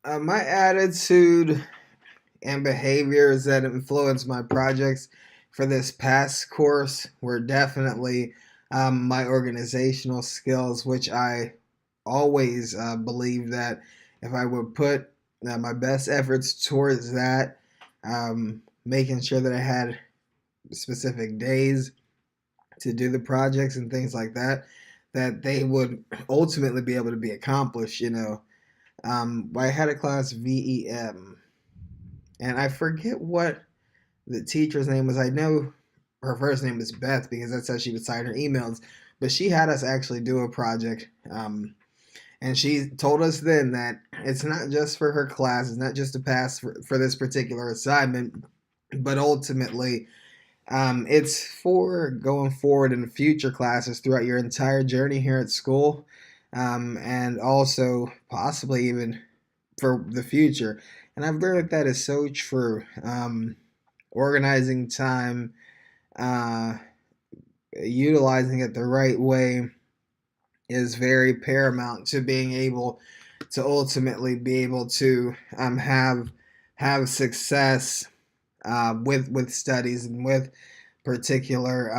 My attitude and behaviors that influenced my projects for this past course were definitely my organizational skills, which I always believe that if I would put my best efforts towards that, making sure that I had specific days to do the projects and things like that, that they would ultimately be able to be accomplished. I had a class VEM, and I forget what the teacher's name was. I know her first name is Beth because that's how she would sign her emails. But she had us actually do a project, and she told us then that it's not just for her class, it's not just to pass for this particular assignment, but ultimately it's for going forward in future classes throughout your entire journey here at school, and also possibly even for the future. And I've learned that is so true. Organizing time, uh, utilizing it the right way is very paramount to being able to ultimately be able to have success with studies and with particular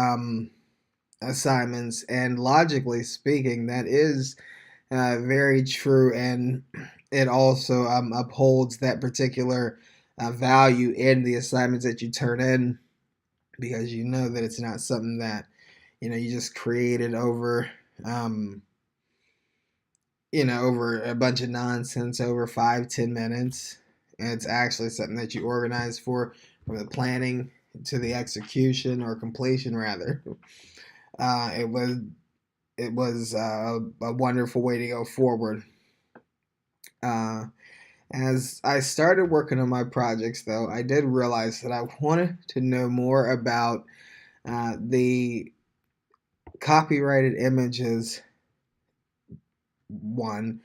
assignments. And logically speaking, that is very true, and it also upholds that particular value in the assignments that you turn in, because you know that it's not something that you just created um, over a bunch of nonsense over 5-10 minutes. And it's actually something that you organize for, from the planning to the execution or completion rather. It was a wonderful way to go forward. Uh, as I started working on my projects, though, I did realize that I wanted to know more about the copyrighted images. One,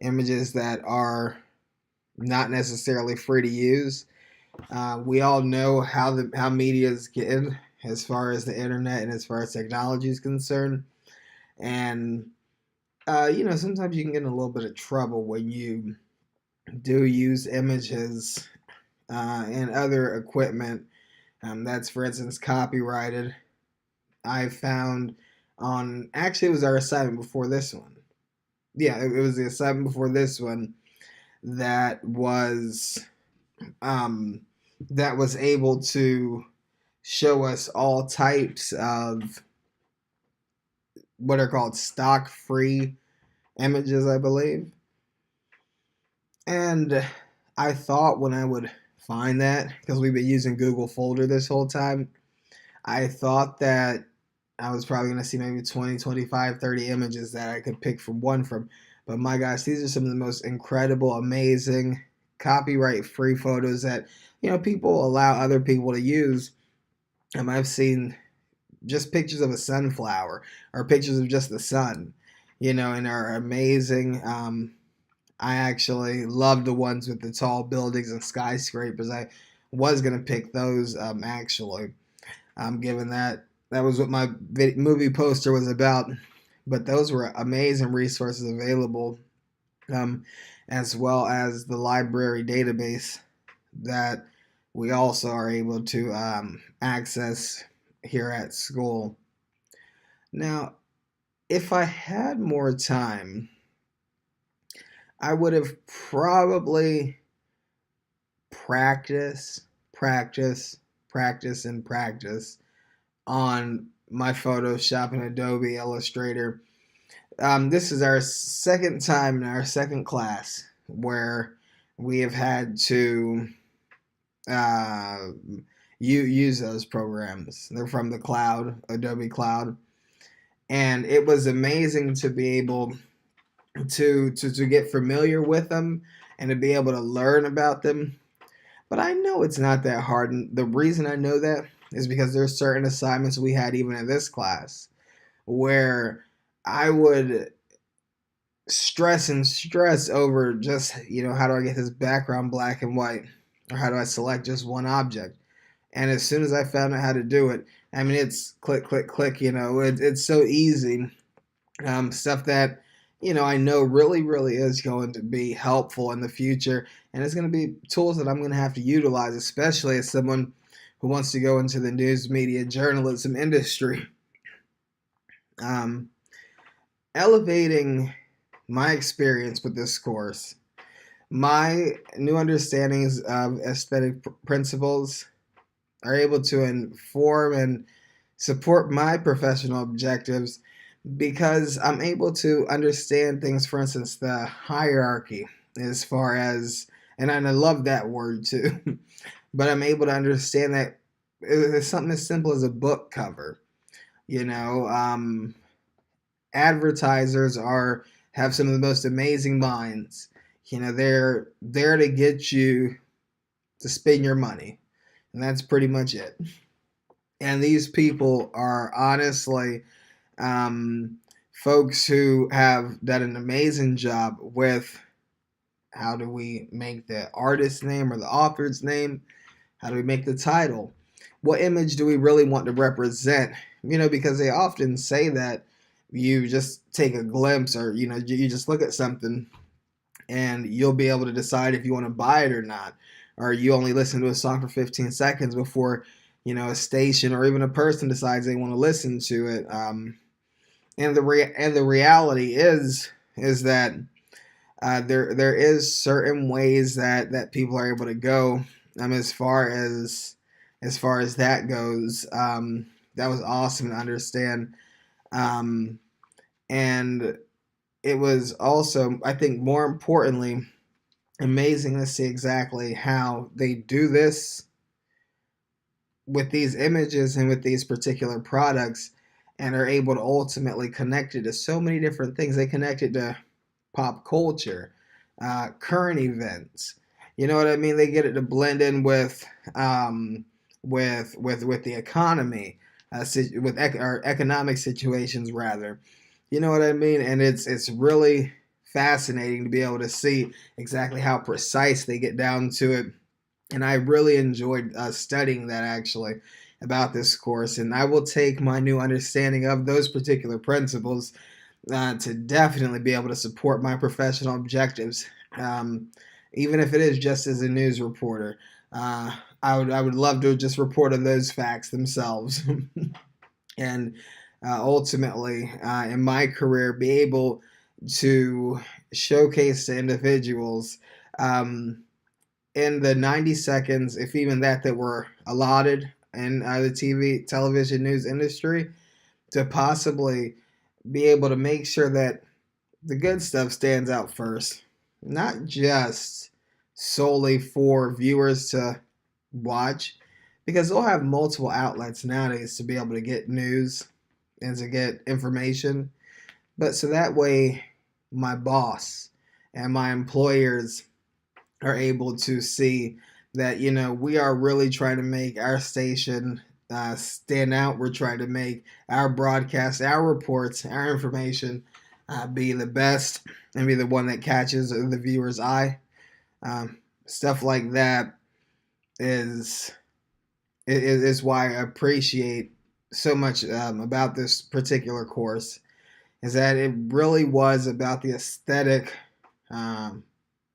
images that are not necessarily free to use. We all know how media is getting as far as the internet and as far as technology is concerned, and sometimes you can get in a little bit of trouble when you do use images and other equipment that's, for instance, copyrighted. I found on actually it was our assignment before this one. Yeah, it was the assignment before this one that was um, that was able to show us all types of what are called stock free images, I believe. And I thought when I would find that, because we've been using Google Folder this whole time, I thought that I was probably going to see maybe 20, 25, 30 images that I could pick from one from. But my gosh, these are some of the most incredible, amazing, copyright free photos that, people allow other people to use. I've seen just pictures of a sunflower or pictures of just the sun, and are amazing. I actually love the ones with the tall buildings and skyscrapers. I was going to pick those actually, given that that was what my movie poster was about. But those were amazing resources available, um, as well as the library database that we also are able to access here at school. Now, if I had more time, I would have probably practice, practice, practice, and practice on my Photoshop and Adobe Illustrator. This is our second time in our second class where we have had to uh, use those programs. They're from the cloud, Adobe Cloud, and it was amazing to be able to get familiar with them and to be able to learn about them. But I know it's not that hard, and the reason I know that is because there's certain assignments we had even in this class where I would stress and stress over just, how do I get this background black and white? Or how do I select just one object? And as soon as I found out how to do it, it's click, click, click, it's so easy. Stuff that, I know really, really is going to be helpful in the future. And it's going to be tools that I'm going to have to utilize, especially as someone who wants to go into the news media journalism industry. Um, Elevating my experience with this course, my new understandings of aesthetic principles are able to inform and support my professional objectives because I'm able to understand things, for instance, the hierarchy, as far as, and I love that word too, but I'm able to understand that it's something as simple as a book cover. You know, advertisers have some of the most amazing minds. They're there to get you to spend your money, and that's pretty much it. And these people are honestly um, folks who have done an amazing job with how do we make the artist's name or the author's name? How do we make the title? What image do we really want to represent? Because they often say that you just take a glimpse, or you just look at something and you'll be able to decide if you want to buy it or not. Or you only listen to a song for 15 seconds before a station or even a person decides they want to listen to it. And the reality is that there is certain ways that people are able to go, as far as that goes. That was awesome to understand. um, and it was also, I think, more importantly, amazing to see exactly how they do this with these images and with these particular products, and are able to ultimately connect it to so many different things. They connect it to pop culture, current events. You know what I mean? They get it to blend in with the economy, or economic situations rather. You know what I mean? And it's really fascinating to be able to see exactly how precise they get down to it. And I really enjoyed studying that, actually, about this course. And I will take my new understanding of those particular principles to definitely be able to support my professional objectives, um, even if it is just as a news reporter. I would love to just report on those facts themselves, and ultimately, in my career, be able to showcase to individuals, um, in the 90 seconds, if even that were allotted in the television news industry, to possibly be able to make sure that the good stuff stands out first, not just solely for viewers to watch, because they'll have multiple outlets nowadays to be able to get news and to get information. But so that way, my boss and my employers are able to see that we are really trying to make our station stand out. We're trying to make our broadcast, our reports, our information be the best and be the one that catches the viewer's eye. Stuff like that is is why I appreciate so much about this particular course, is that it really was about the aesthetic um,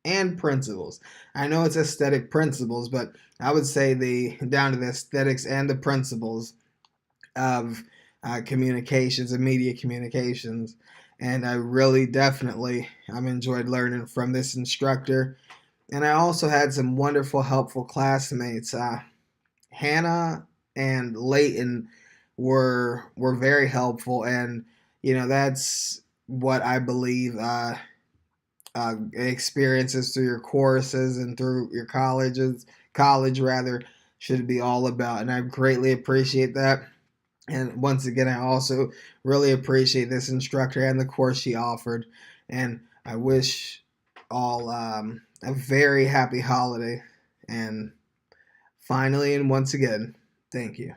and principles. I know it's aesthetic principles, but I would say the down to the aesthetics and the principles of communications and media communications. And I really definitely enjoyed learning from this instructor. And I also had some wonderful, helpful classmates. Hannah and Leighton were very helpful, and that's what I believe experiences through your courses and through your college rather, should be all about. And I greatly appreciate that. And once again, I also really appreciate this instructor and the course she offered. And I wish all a very happy holiday. And finally, and once again, thank you.